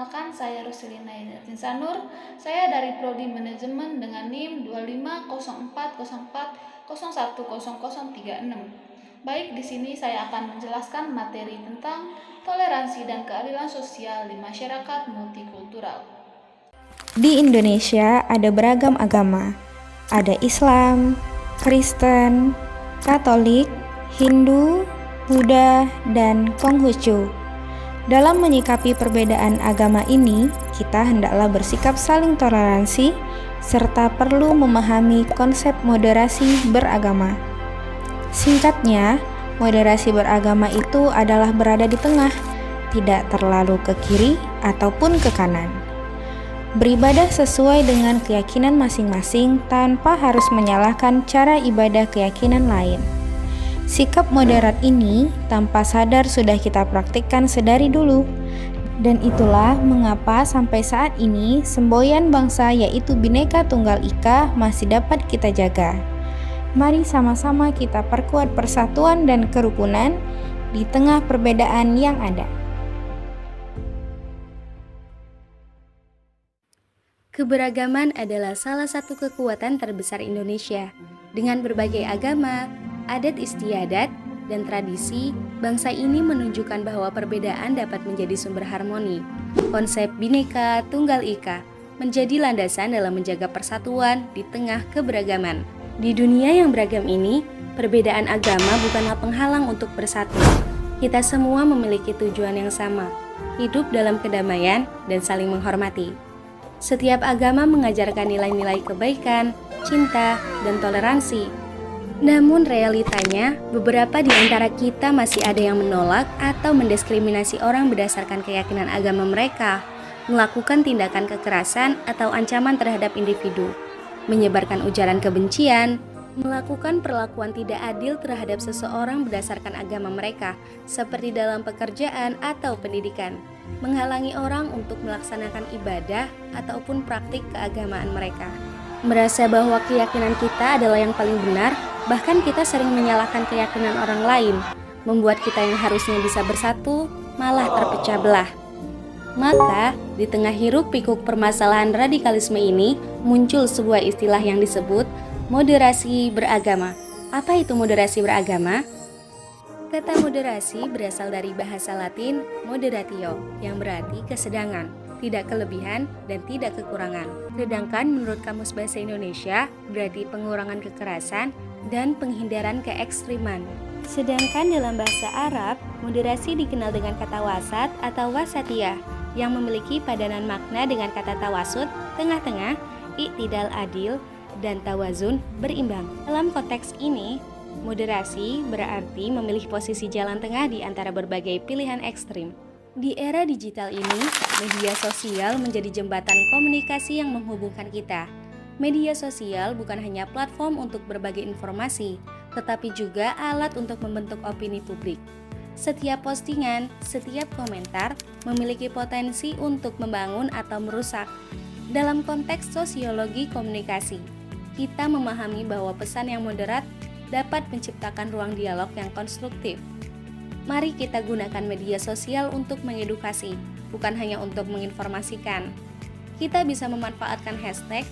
perkenalkan saya Rusilina Inatin Sanur. Saya dari Prodi Manajemen dengan NIM 250404010036. Baik, di sini saya akan menjelaskan materi tentang toleransi dan keadilan sosial di masyarakat multikultural. Di Indonesia ada beragam agama. Ada Islam, Kristen, Katolik, Hindu, Buddha, dan Konghucu. Dalam menyikapi perbedaan agama ini, kita hendaklah bersikap saling toleransi serta perlu memahami konsep moderasi beragama. Singkatnya, moderasi beragama itu adalah berada di tengah, tidak terlalu ke kiri ataupun ke kanan. Beribadah sesuai dengan keyakinan masing-masing tanpa harus menyalahkan cara ibadah keyakinan lain. Sikap moderat ini tanpa sadar sudah kita praktikkan sedari dulu. Dan itulah mengapa sampai saat ini semboyan bangsa yaitu Bhinneka Tunggal Ika masih dapat kita jaga. Mari sama-sama kita perkuat persatuan dan kerukunan di tengah perbedaan yang ada. Keberagaman adalah salah satu kekuatan terbesar Indonesia. Dengan berbagai agama, adat istiadat, dan tradisi, bangsa ini menunjukkan bahwa perbedaan dapat menjadi sumber harmoni. Konsep Bhinneka Tunggal Ika menjadi landasan dalam menjaga persatuan di tengah keberagaman. Di dunia yang beragam ini, perbedaan agama bukanlah penghalang untuk bersatu. Kita semua memiliki tujuan yang sama, hidup dalam kedamaian dan saling menghormati. Setiap agama mengajarkan nilai-nilai kebaikan, cinta, dan toleransi. Namun realitanya, beberapa di antara kita masih ada yang menolak atau mendiskriminasi orang berdasarkan keyakinan agama mereka, melakukan tindakan kekerasan atau ancaman terhadap individu, menyebarkan ujaran kebencian, melakukan perlakuan tidak adil terhadap seseorang berdasarkan agama mereka, seperti dalam pekerjaan atau pendidikan, menghalangi orang untuk melaksanakan ibadah ataupun praktik keagamaan mereka. Merasa bahwa keyakinan kita adalah yang paling benar, bahkan kita sering menyalahkan keyakinan orang lain, membuat kita yang harusnya bisa bersatu malah terpecah belah. Maka, di tengah hiruk-pikuk permasalahan radikalisme ini, muncul sebuah istilah yang disebut moderasi beragama. Apa itu moderasi beragama? Kata moderasi berasal dari bahasa Latin moderatio, yang berarti kesedangan, tidak kelebihan dan tidak kekurangan. Sedangkan menurut Kamus Bahasa Indonesia, berarti pengurangan kekerasan dan penghindaran keekstriman. Sedangkan dalam bahasa Arab, moderasi dikenal dengan kata wasat atau wasatiyah, yang memiliki padanan makna dengan kata tawasud, tengah-tengah, iktidal adil, dan tawazun, berimbang. Dalam konteks ini, moderasi berarti memilih posisi jalan tengah di antara berbagai pilihan ekstrim. Di era digital ini, media sosial menjadi jembatan komunikasi yang menghubungkan kita. Media sosial bukan hanya platform untuk berbagi informasi, tetapi juga alat untuk membentuk opini publik. Setiap postingan, setiap komentar memiliki potensi untuk membangun atau merusak. Dalam konteks sosiologi komunikasi, kita memahami bahwa pesan yang moderat dapat menciptakan ruang dialog yang konstruktif. Mari kita gunakan media sosial untuk mengedukasi, bukan hanya untuk menginformasikan. Kita bisa memanfaatkan hashtag,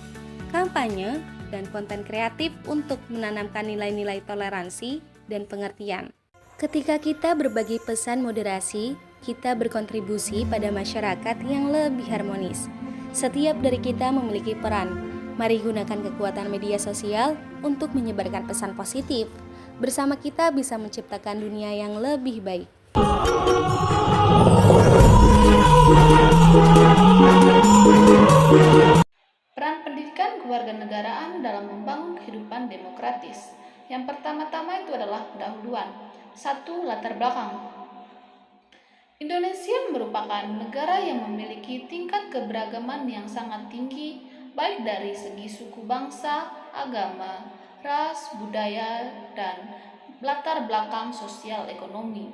kampanye, dan konten kreatif untuk menanamkan nilai-nilai toleransi dan pengertian. Ketika kita berbagi pesan moderasi, kita berkontribusi pada masyarakat yang lebih harmonis. Setiap dari kita memiliki peran. Mari gunakan kekuatan media sosial untuk menyebarkan pesan positif. Bersama kita bisa menciptakan dunia yang lebih baik. Peran pendidikan kewarganegaraan dalam membangun kehidupan demokratis. Yang pertama-tama itu adalah pendahuluan. 1. Latar belakang. Indonesia merupakan negara yang memiliki tingkat keberagaman yang sangat tinggi, baik dari segi suku bangsa, agama, ras, budaya, dan latar belakang sosial ekonomi.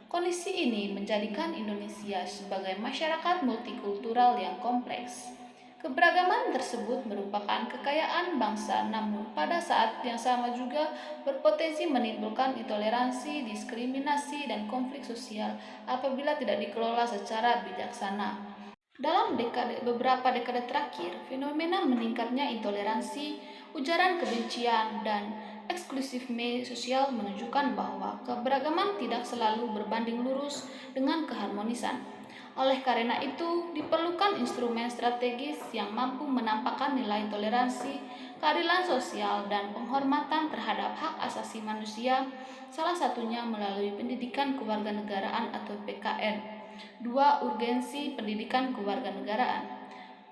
Kondisi ini menjadikan Indonesia sebagai masyarakat multikultural yang kompleks. Keberagaman tersebut merupakan kekayaan bangsa, namun pada saat yang sama juga berpotensi menimbulkan intoleransi, diskriminasi, dan konflik sosial apabila tidak dikelola secara bijaksana. Dalam beberapa dekade terakhir, fenomena meningkatnya intoleransi, ujaran kebencian, dan eksklusifme sosial menunjukkan bahwa keberagaman tidak selalu berbanding lurus dengan keharmonisan. Oleh karena itu, diperlukan instrumen strategis yang mampu menampakkan nilai toleransi, keadilan sosial, dan penghormatan terhadap hak asasi manusia, salah satunya melalui pendidikan kewarganegaraan atau PKN. 2. Urgensi pendidikan kewarganegaraan.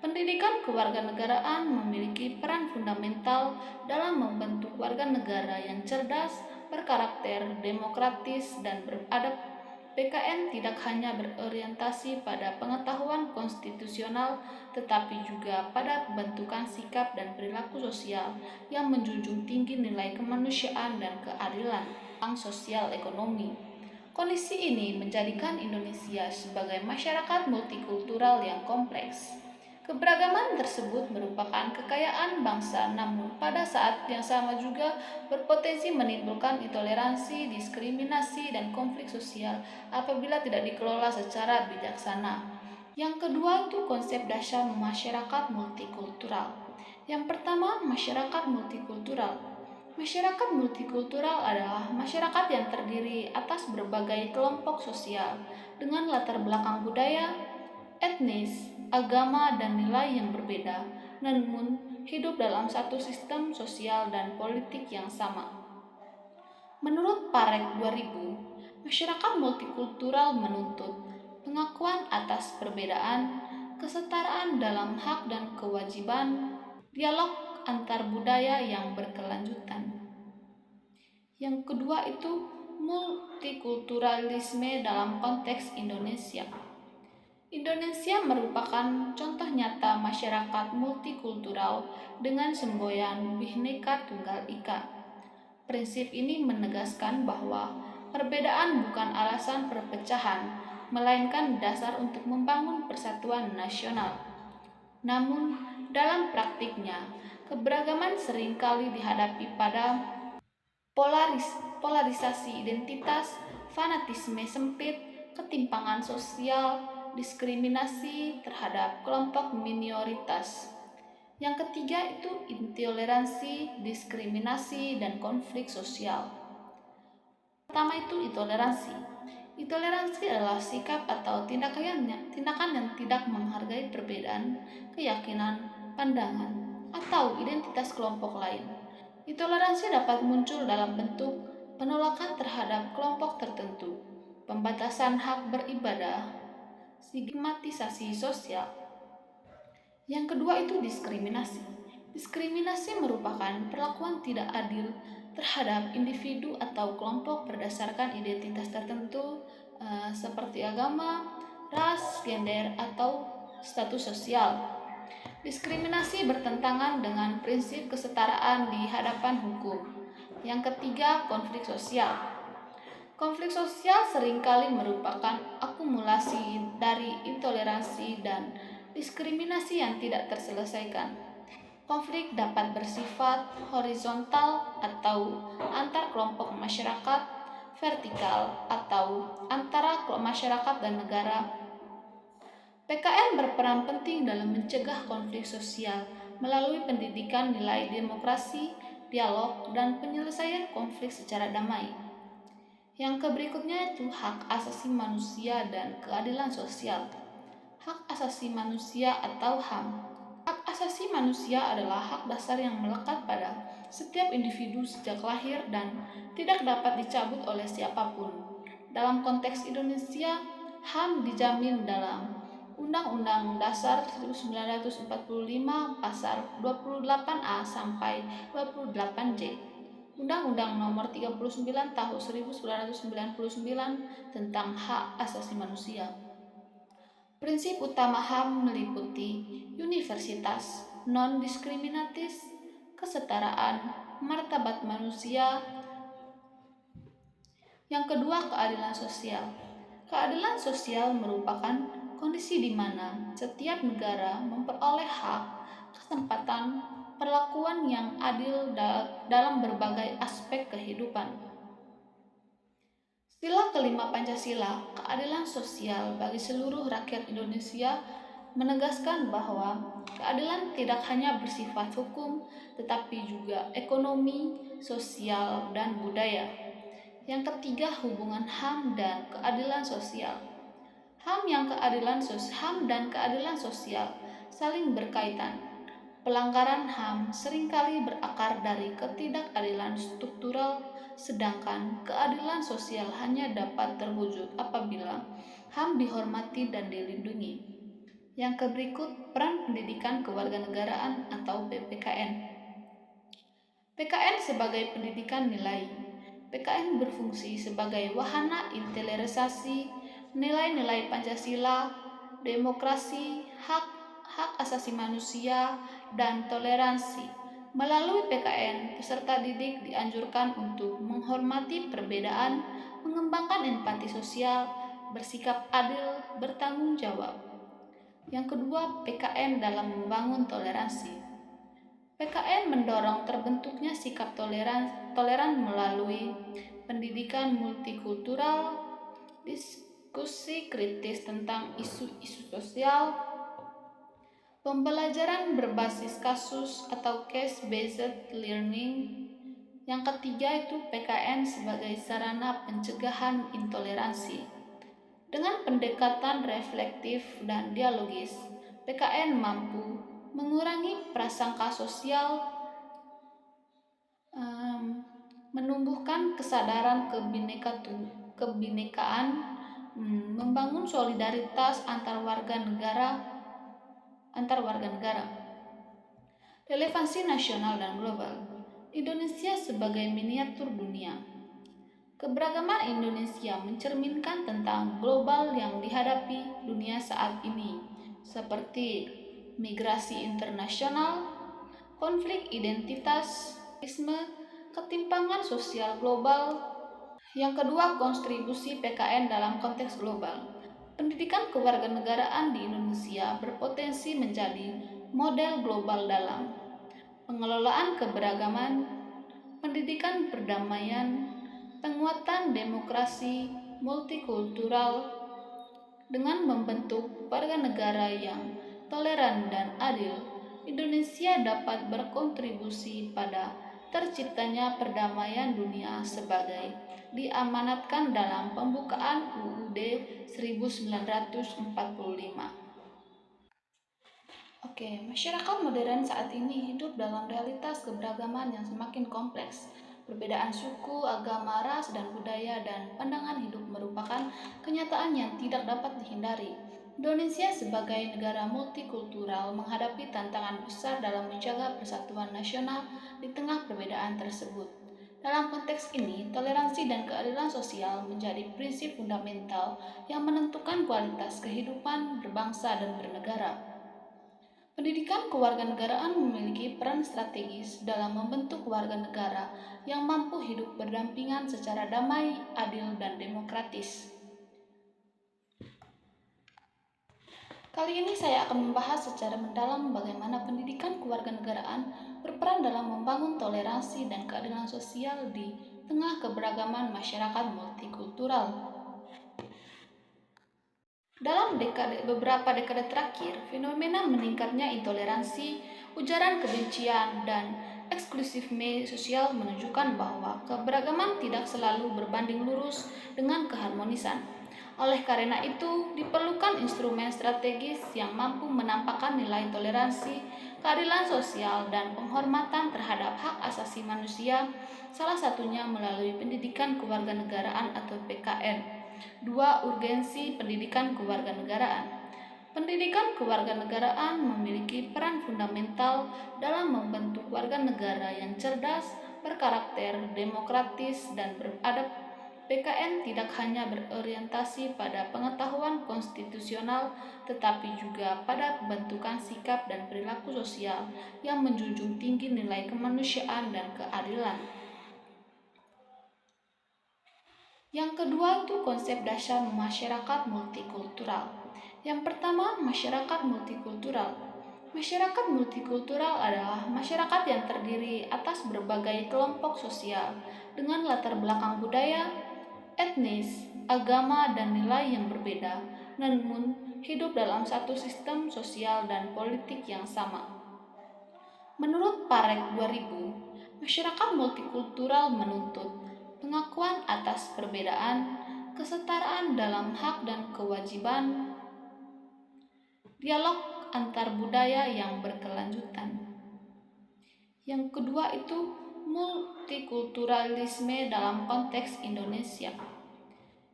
Pendidikan kewarganegaraan memiliki peran fundamental dalam membentuk warga negara yang cerdas, berkarakter demokratis, dan beradab. PKN tidak hanya berorientasi pada pengetahuan konstitusional, tetapi juga pada pembentukan sikap dan perilaku sosial yang menjunjung tinggi nilai kemanusiaan dan keadilan sosial ekonomi. Kondisi ini menjadikan Indonesia sebagai masyarakat multikultural yang kompleks. Keberagaman tersebut merupakan kekayaan bangsa, namun pada saat yang sama juga berpotensi menimbulkan intoleransi, diskriminasi, dan konflik sosial apabila tidak dikelola secara bijaksana. Yang kedua itu konsep dasar masyarakat multikultural. Yang pertama, masyarakat multikultural. Masyarakat multikultural adalah masyarakat yang terdiri atas berbagai kelompok sosial dengan latar belakang budaya, etnis, agama, dan nilai yang berbeda, namun hidup dalam satu sistem sosial dan politik yang sama. Menurut Parek 2000, masyarakat multikultural menuntut pengakuan atas perbedaan, kesetaraan dalam hak dan kewajiban, dialog antar budaya yang berkelanjutan. Yang kedua itu multikulturalisme dalam konteks Indonesia. Indonesia merupakan contoh nyata masyarakat multikultural dengan semboyan Bhinneka Tunggal Ika. Prinsip ini menegaskan bahwa perbedaan bukan alasan perpecahan, melainkan dasar untuk membangun persatuan nasional. Namun, dalam praktiknya, keberagaman seringkali dihadapi pada polarisasi identitas, fanatisme sempit, ketimpangan sosial, diskriminasi terhadap kelompok minoritas. Yang ketiga itu intoleransi, diskriminasi, dan konflik sosial. Pertama itu intoleransi. Intoleransi adalah sikap atau tindakan yang tidak menghargai perbedaan, keyakinan, pandangan, atau identitas kelompok lain. Intoleransi dapat muncul dalam bentuk penolakan terhadap kelompok tertentu, pembatasan hak beribadah, stigmatisasi sosial. Yang kedua itu diskriminasi. Diskriminasi merupakan perlakuan tidak adil terhadap individu atau kelompok berdasarkan identitas tertentu seperti agama, ras, gender, atau status sosial. Diskriminasi bertentangan dengan prinsip kesetaraan di hadapan hukum. Yang ketiga, konflik sosial. Konflik sosial seringkali merupakan akumulasi dari intoleransi dan diskriminasi yang tidak terselesaikan. Konflik dapat bersifat horizontal atau antar kelompok masyarakat, vertikal atau antara masyarakat dan negara. PKN berperan penting dalam mencegah konflik sosial melalui pendidikan nilai demokrasi, dialog, dan penyelesaian konflik secara damai. Yang berikutnya itu hak asasi manusia dan keadilan sosial. Hak asasi manusia atau HAM. Hak asasi manusia adalah hak dasar yang melekat pada setiap individu sejak lahir dan tidak dapat dicabut oleh siapapun. Dalam konteks Indonesia, HAM dijamin dalam Undang-Undang Dasar 1945 Pasal 28A sampai 28J, Undang-Undang Nomor 39 Tahun 1999 tentang Hak Asasi Manusia. Prinsip utama HAM meliputi universitas, non-diskriminatis, kesetaraan, martabat manusia. Yang kedua, keadilan sosial. Keadilan sosial merupakan kondisi di mana setiap negara memperoleh hak, kesempatan, perlakuan yang adil dalam berbagai aspek kehidupan. Sila kelima Pancasila, keadilan sosial bagi seluruh rakyat Indonesia menegaskan bahwa keadilan tidak hanya bersifat hukum, tetapi juga ekonomi, sosial, dan budaya. Yang ketiga, hubungan HAM dan keadilan sosial. HAM dan keadilan sosial saling berkaitan. Pelanggaran HAM seringkali berakar dari ketidakadilan struktural, sedangkan keadilan sosial hanya dapat terwujud apabila HAM dihormati dan dilindungi. Yang berikut, peran pendidikan kewarganegaraan atau PPKN. PKN sebagai pendidikan nilai. PKN berfungsi sebagai wahana interioritasasi nilai-nilai Pancasila, demokrasi, hak asasi manusia, dan toleransi. Melalui PKN, peserta didik dianjurkan untuk menghormati perbedaan, mengembangkan empati sosial, bersikap adil, bertanggung jawab. Yang kedua, PKN dalam membangun toleransi. PKN mendorong terbentuknya sikap toleran melalui pendidikan multikultural, diskusi kritis tentang isu-isu sosial, pembelajaran berbasis kasus atau case-based learning. Yang ketiga itu PKN sebagai sarana pencegahan intoleransi. Dengan pendekatan reflektif dan dialogis, PKN mampu mengurangi prasangka sosial, menumbuhkan kesadaran kebinekaan, membangun solidaritas antar warga negara. Relevansi nasional dan global. Indonesia sebagai miniatur dunia. Keberagaman Indonesia mencerminkan tentang global yang dihadapi dunia saat ini, seperti migrasi internasional, konflik identitas, ketimpangan sosial global. Yang kedua, kontribusi PKN dalam konteks global. Pendidikan kewarganegaraan di Indonesia berpotensi menjadi model global dalam pengelolaan keberagaman, pendidikan perdamaian, penguatan demokrasi multikultural. Dengan membentuk warga negara yang toleran dan adil, Indonesia dapat berkontribusi pada terciptanya perdamaian dunia sebagai diamanatkan dalam pembukaan UUD 1945. Masyarakat modern saat ini hidup dalam realitas keberagaman yang semakin kompleks. Perbedaan suku, agama, ras, dan budaya dan pandangan hidup merupakan kenyataan yang tidak dapat dihindari. Indonesia sebagai negara multikultural menghadapi tantangan besar dalam menjaga persatuan nasional di tengah perbedaan tersebut. Dalam konteks ini, toleransi dan keadilan sosial menjadi prinsip fundamental yang menentukan kualitas kehidupan berbangsa dan bernegara. Pendidikan kewarganegaraan memiliki peran strategis dalam membentuk warga negara yang mampu hidup berdampingan secara damai, adil, dan demokratis. Kali ini saya akan membahas secara mendalam bagaimana pendidikan kewarganegaraan berperan dalam membangun toleransi dan keadilan sosial di tengah keberagaman masyarakat multikultural. Dalam beberapa dekade terakhir, fenomena meningkatnya intoleransi, ujaran kebencian, dan eksklusifme sosial menunjukkan bahwa keberagaman tidak selalu berbanding lurus dengan keharmonisan. Oleh karena itu, diperlukan instrumen strategis yang mampu menampakkan nilai toleransi, keadilan sosial, dan penghormatan terhadap hak asasi manusia, salah satunya melalui pendidikan kewarganegaraan atau PKN. 2. Urgensi pendidikan kewarganegaraan. Pendidikan kewarganegaraan memiliki peran fundamental dalam membentuk warga negara yang cerdas, berkarakter demokratis, dan beradab. PKN tidak hanya berorientasi pada pengetahuan konstitusional, tetapi juga pada pembentukan sikap dan perilaku sosial yang menjunjung tinggi nilai kemanusiaan dan keadilan. Yang kedua itu konsep dasar masyarakat multikultural. Yang pertama, masyarakat multikultural. Masyarakat multikultural adalah masyarakat yang terdiri atas berbagai kelompok sosial dengan latar belakang budaya, etnis, agama, dan nilai yang berbeda, namun hidup dalam satu sistem sosial dan politik yang sama. Menurut Parek 2000, masyarakat multikultural menuntut pengakuan atas perbedaan, kesetaraan dalam hak dan kewajiban, dialog antar budaya yang berkelanjutan. Yang kedua itu multikulturalisme dalam konteks Indonesia.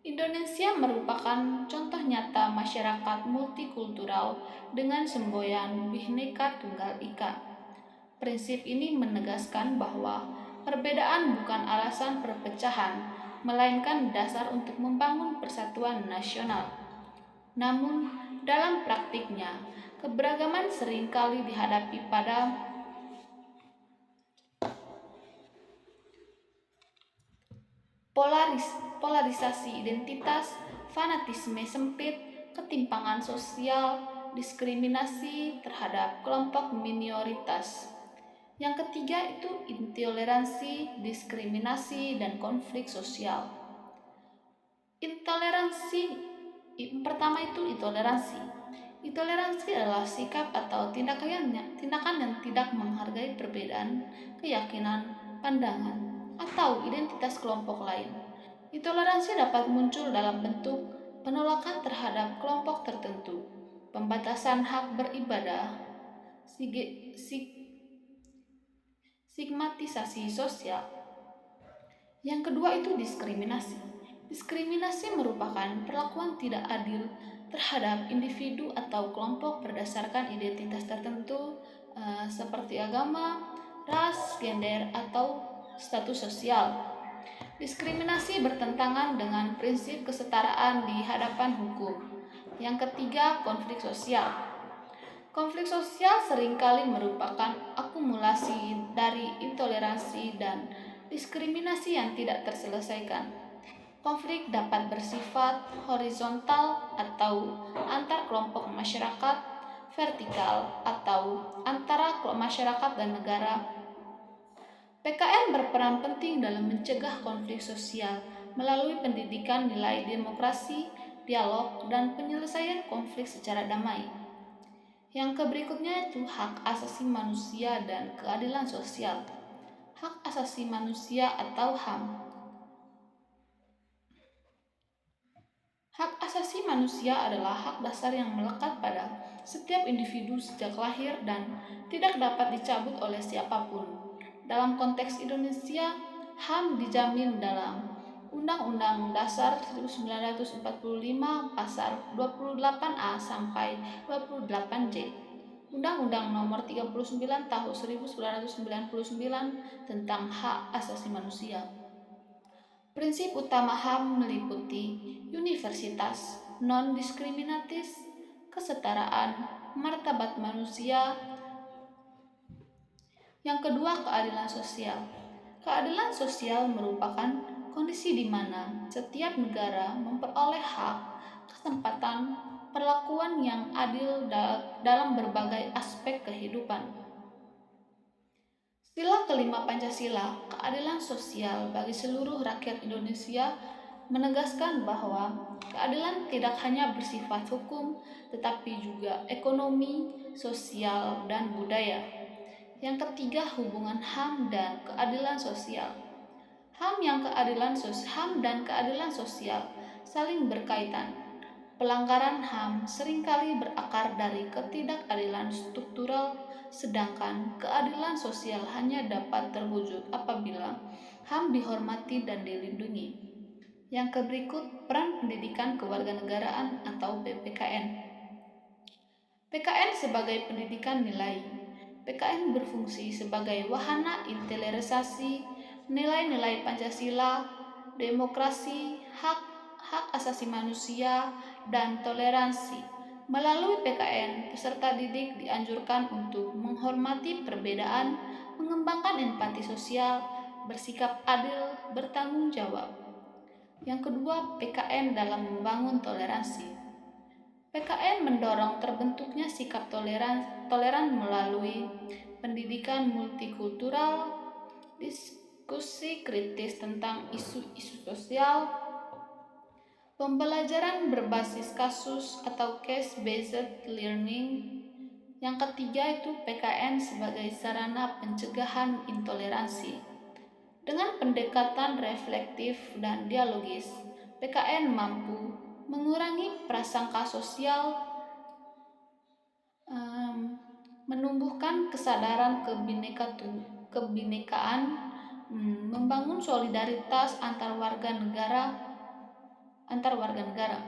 Indonesia merupakan contoh nyata masyarakat multikultural dengan semboyan Bhinneka Tunggal Ika. Prinsip ini menegaskan bahwa perbedaan bukan alasan perpecahan, melainkan dasar untuk membangun persatuan nasional. Namun, dalam praktiknya, keberagaman seringkali dihadapi pada polarisasi identitas, fanatisme sempit, ketimpangan sosial, diskriminasi terhadap kelompok minoritas. Yang ketiga itu intoleransi, diskriminasi, dan konflik sosial. Pertama itu intoleransi. Intoleransi adalah sikap atau tindakan yang tidak menghargai perbedaan, keyakinan, pandangan, atau identitas kelompok lain. Intoleransi dapat muncul dalam bentuk penolakan terhadap kelompok tertentu, pembatasan hak beribadah, stigmatisasi sosial. Yang kedua itu diskriminasi. Diskriminasi merupakan perlakuan tidak adil terhadap individu atau kelompok berdasarkan identitas tertentu seperti agama, ras, gender, atau status sosial. Diskriminasi bertentangan dengan prinsip kesetaraan di hadapan hukum. Yang ketiga, konflik sosial. Konflik sosial seringkali merupakan akumulasi dari intoleransi dan diskriminasi yang tidak terselesaikan. Konflik dapat bersifat horizontal atau antar kelompok masyarakat, vertikal atau antara masyarakat dan negara. PKN berperan penting dalam mencegah konflik sosial melalui pendidikan nilai demokrasi, dialog, dan penyelesaian konflik secara damai. Yang berikutnya itu hak asasi manusia dan keadilan sosial. Hak asasi manusia atau HAM. Hak asasi manusia adalah hak dasar yang melekat pada setiap individu sejak lahir dan tidak dapat dicabut oleh siapapun. Dalam konteks Indonesia, HAM dijamin dalam Undang-Undang Dasar 1945 Pasal 28A sampai 28J, Undang-Undang Nomor 39 Tahun 1999 tentang Hak Asasi Manusia. Prinsip utama HAM meliputi universitas, non-diskriminatis, kesetaraan, martabat manusia. Yang kedua, keadilan sosial. Keadilan sosial merupakan kondisi di mana setiap negara memperoleh hak, kesempatan, perlakuan yang adil dalam berbagai aspek kehidupan. Sila kelima Pancasila, keadilan sosial bagi seluruh rakyat Indonesia, menegaskan bahwa keadilan tidak hanya bersifat hukum, tetapi juga ekonomi, sosial, dan budaya. Yang ketiga, hubungan HAM dan keadilan sosial. HAM dan keadilan sosial saling berkaitan. Pelanggaran HAM seringkali berakar dari ketidakadilan struktural, sedangkan keadilan sosial hanya dapat terwujud apabila HAM dihormati dan dilindungi. Yang berikut, peran pendidikan kewarganegaraan atau PPKN. PKN sebagai pendidikan nilai. PKN berfungsi sebagai wahana interilisasi nilai-nilai Pancasila, demokrasi, hak asasi manusia, dan toleransi. Melalui PKN, peserta didik dianjurkan untuk menghormati perbedaan, mengembangkan empati sosial, bersikap adil, bertanggung jawab. Yang kedua, PKN dalam membangun toleransi. PKN mendorong terbentuknya sikap toleran melalui pendidikan multikultural, diskusi kritis tentang isu-isu sosial, Pembelajaran berbasis kasus atau case-based learning. Yang ketiga itu PKN sebagai sarana pencegahan intoleransi. Dengan pendekatan reflektif dan dialogis, PKN mampu mengurangi prasangka sosial, menumbuhkan kesadaran kebinekaan, membangun solidaritas antar warga negara.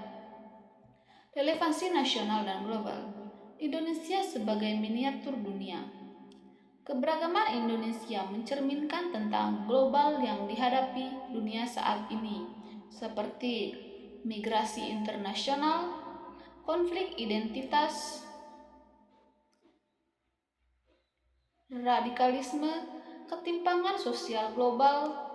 Relevansi nasional dan global. Indonesia sebagai miniatur dunia. Keberagaman Indonesia mencerminkan tentang global yang dihadapi dunia saat ini, seperti migrasi internasional, konflik identitas, radikalisme, ketimpangan sosial global.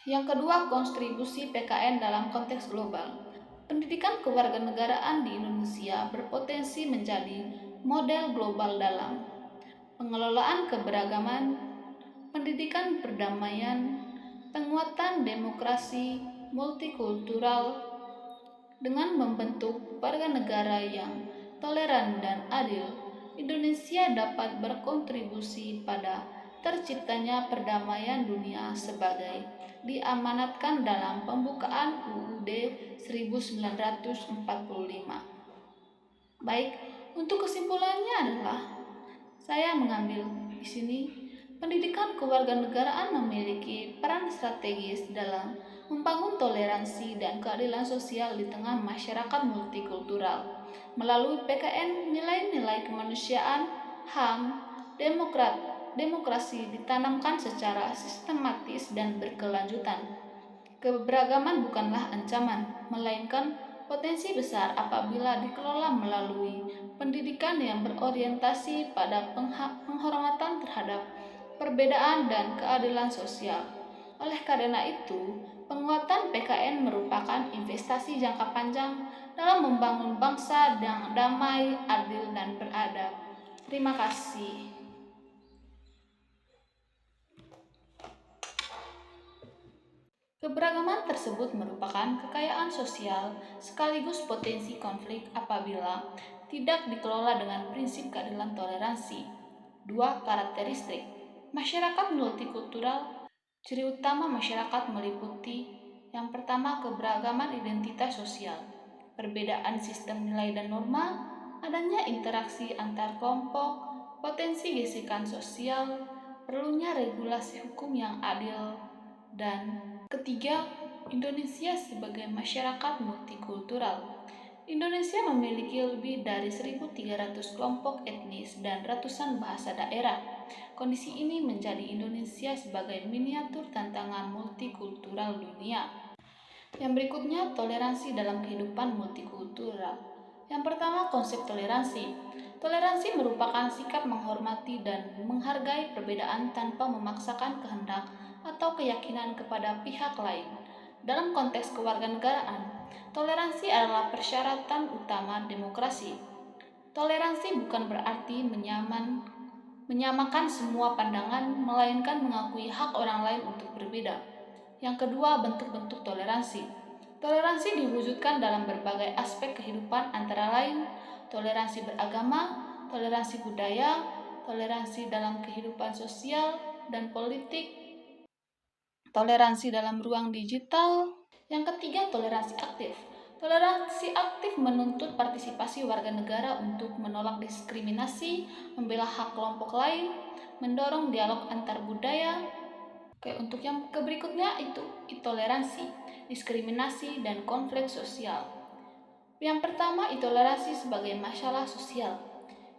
Yang kedua, kontribusi PKN dalam konteks global. Pendidikan kewarganegaraan di Indonesia berpotensi menjadi model global dalam pengelolaan keberagaman, pendidikan perdamaian, penguatan demokrasi multikultural dengan membentuk warga negara yang toleran dan adil. Indonesia dapat berkontribusi pada terciptanya perdamaian dunia sebagai diamanatkan dalam pembukaan UUD 1945. Baik, untuk kesimpulannya adalah saya mengambil di sini pendidikan kewarganegaraan memiliki peran strategis dalam membangun toleransi dan keadilan sosial di tengah masyarakat multikultural. Melalui PKN, nilai-nilai kemanusiaan, HAM, demokrasi ditanamkan secara sistematis dan berkelanjutan. Keberagaman bukanlah ancaman, melainkan potensi besar apabila dikelola melalui pendidikan yang berorientasi pada penghormatan terhadap perbedaan dan keadilan sosial. Oleh karena itu, penguatan PKN merupakan investasi jangka panjang dalam membangun bangsa yang damai, adil, dan beradab. Terima kasih. Keberagaman tersebut merupakan kekayaan sosial sekaligus potensi konflik apabila tidak dikelola dengan prinsip keadilan toleransi. 2. Karakteristik masyarakat multikultural. Ciri utama masyarakat meliputi yang pertama, keberagaman identitas sosial, perbedaan sistem nilai dan norma, adanya interaksi antar kelompok, potensi gesekan sosial, perlunya regulasi hukum yang adil, dan ketiga, Indonesia sebagai masyarakat multikultural. Indonesia memiliki lebih dari 1.300 kelompok etnis dan ratusan bahasa daerah. Kondisi ini menjadi Indonesia sebagai miniatur tantangan multikultural dunia. Yang berikutnya, toleransi dalam kehidupan multikultural. Yang pertama, konsep toleransi. Toleransi merupakan sikap menghormati dan menghargai perbedaan tanpa memaksakan kehendak atau keyakinan kepada pihak lain. Dalam konteks kewarganegaraan, toleransi adalah persyaratan utama demokrasi. Toleransi bukan berarti menyamakan semua pandangan, melainkan mengakui hak orang lain untuk berbeda. Yang kedua, bentuk-bentuk toleransi. Toleransi diwujudkan dalam berbagai aspek kehidupan antara lain toleransi beragama, toleransi budaya, toleransi dalam kehidupan sosial dan politik, toleransi dalam ruang digital. Yang ketiga, toleransi aktif. Toleransi aktif menuntut partisipasi warga negara untuk menolak diskriminasi, membela hak kelompok lain, mendorong dialog antar budaya. Oke, untuk yang berikutnya itu intoleransi, diskriminasi, dan konflik sosial. Yang pertama, intoleransi sebagai masalah sosial.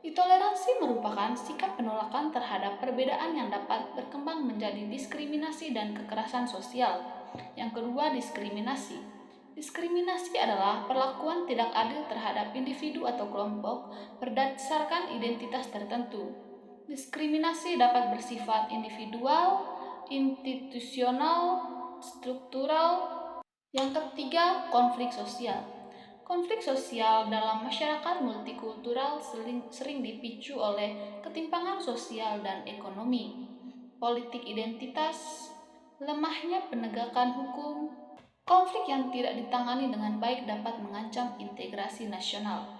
Intoleransi merupakan sikap penolakan terhadap perbedaan yang dapat berkembang menjadi diskriminasi dan kekerasan sosial. Yang kedua, diskriminasi. Diskriminasi adalah perlakuan tidak adil terhadap individu atau kelompok berdasarkan identitas tertentu. Diskriminasi dapat bersifat individual, institusional, struktural. Yang ketiga, konflik sosial. Konflik sosial dalam masyarakat multikultural sering dipicu oleh ketimpangan sosial dan ekonomi, politik identitas, lemahnya penegakan hukum. Konflik yang tidak ditangani dengan baik dapat mengancam integrasi nasional.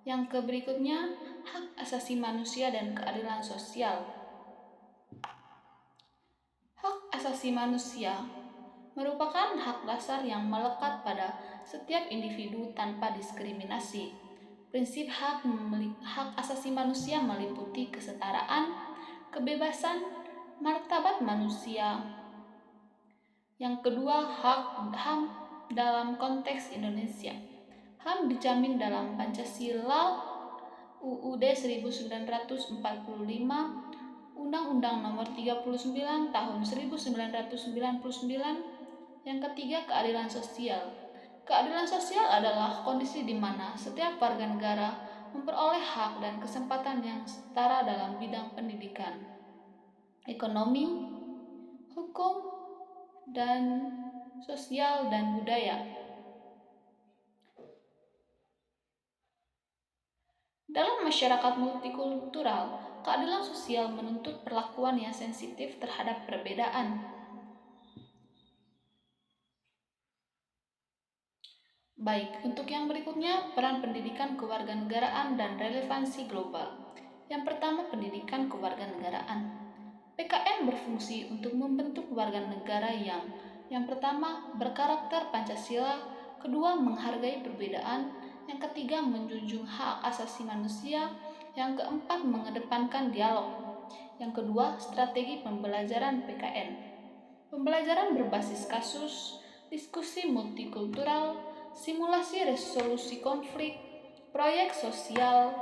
Yang berikutnya, hak asasi manusia dan keadilan sosial. Hak asasi manusia merupakan hak dasar yang melekat pada setiap individu tanpa diskriminasi. Prinsip hak asasi manusia meliputi kesetaraan, kebebasan, martabat manusia. Yang kedua, HAM dalam konteks Indonesia. HAM dijamin dalam Pancasila, UUD 1945, Undang-Undang Nomor 39 Tahun 1999. Yang ketiga, keadilan sosial. Keadilan sosial adalah kondisi di mana setiap warga negara memperoleh hak dan kesempatan yang setara dalam bidang pendidikan, ekonomi, hukum, dan sosial dan budaya. Dalam masyarakat multikultural, keadilan sosial menuntut perlakuan yang sensitif terhadap perbedaan. Baik, untuk yang berikutnya, peran pendidikan kewarganegaraan dan relevansi global. Yang pertama, pendidikan kewarganegaraan. PKN berfungsi untuk membentuk warga negara yang pertama berkarakter Pancasila, kedua menghargai perbedaan, yang ketiga menjunjung hak asasi manusia, yang keempat mengedepankan dialog. Yang kedua, strategi pembelajaran PKN. Pembelajaran berbasis kasus, diskusi multikultural, simulasi resolusi konflik, proyek sosial.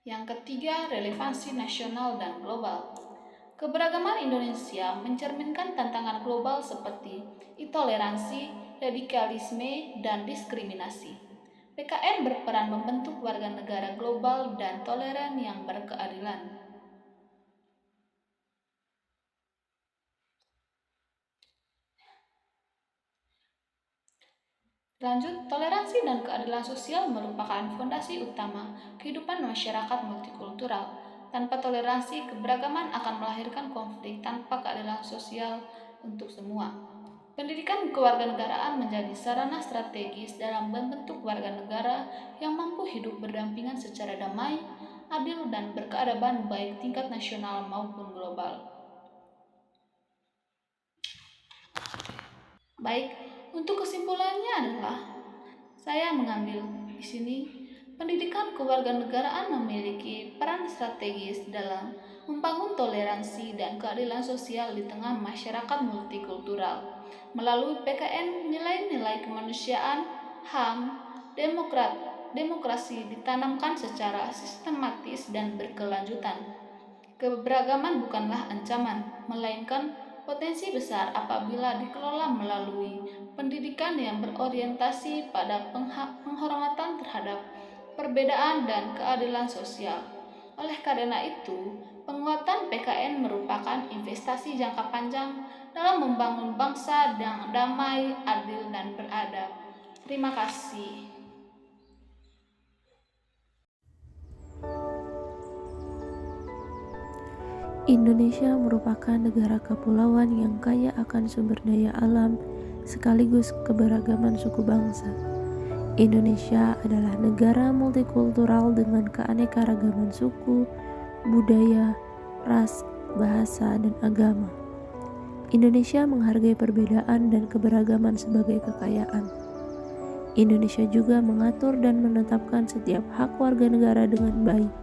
Yang ketiga, relevansi nasional dan global. Keberagaman Indonesia mencerminkan tantangan global seperti intoleransi, radikalisme, dan diskriminasi. PKN berperan membentuk warga negara global dan toleran yang berkeadilan. Lanjut, toleransi dan keadilan sosial merupakan fondasi utama kehidupan masyarakat multikultural. Tanpa toleransi, keberagaman akan melahirkan konflik tanpa keadilan sosial untuk semua. Pendidikan kewarganegaraan menjadi sarana strategis dalam membentuk warga negara yang mampu hidup berdampingan secara damai, adil, dan berkeadaban baik tingkat nasional maupun global. Baik, untuk kesimpulannya adalah saya mengambil di sini pendidikan kewarganegaraan memiliki peran strategis dalam membangun toleransi dan keadilan sosial di tengah masyarakat multikultural. Melalui PKN, nilai-nilai kemanusiaan, HAM, demokrasi ditanamkan secara sistematis dan berkelanjutan. Keberagaman bukanlah ancaman, melainkan potensi besar apabila dikelola melalui pendidikan yang berorientasi pada penghormatan terhadap perbedaan dan keadilan sosial. Oleh karena itu, penguatan PKN merupakan investasi jangka panjang dalam membangun bangsa yang damai, adil, dan beradab. Terima kasih. Indonesia merupakan negara kepulauan yang kaya akan sumber daya alam sekaligus keberagaman suku bangsa. Indonesia adalah negara multikultural dengan keanekaragaman suku, budaya, ras, bahasa, dan agama. Indonesia menghargai perbedaan dan keberagaman sebagai kekayaan. Indonesia juga mengatur dan menetapkan setiap hak warga negara dengan baik,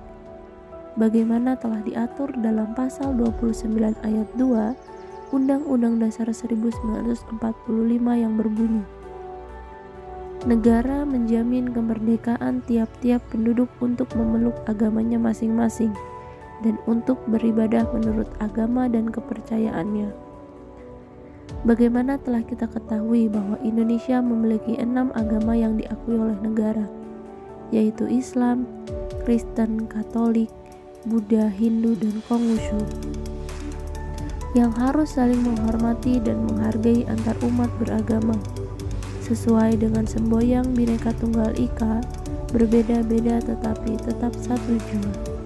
bagaimana telah diatur dalam pasal 29 ayat 2 Undang-Undang Dasar 1945 yang berbunyi, negara menjamin kemerdekaan tiap-tiap penduduk untuk memeluk agamanya masing-masing dan untuk beribadah menurut agama dan kepercayaannya. Bagaimana telah kita ketahui bahwa Indonesia memiliki 6 agama yang diakui oleh negara, yaitu Islam, Kristen, Katolik, Buddha, Hindu, dan Konghucu, yang harus saling menghormati dan menghargai antar umat beragama. sesuai dengan semboyan Bhinneka Tunggal Ika, berbeda-beda tetapi tetap satu jua.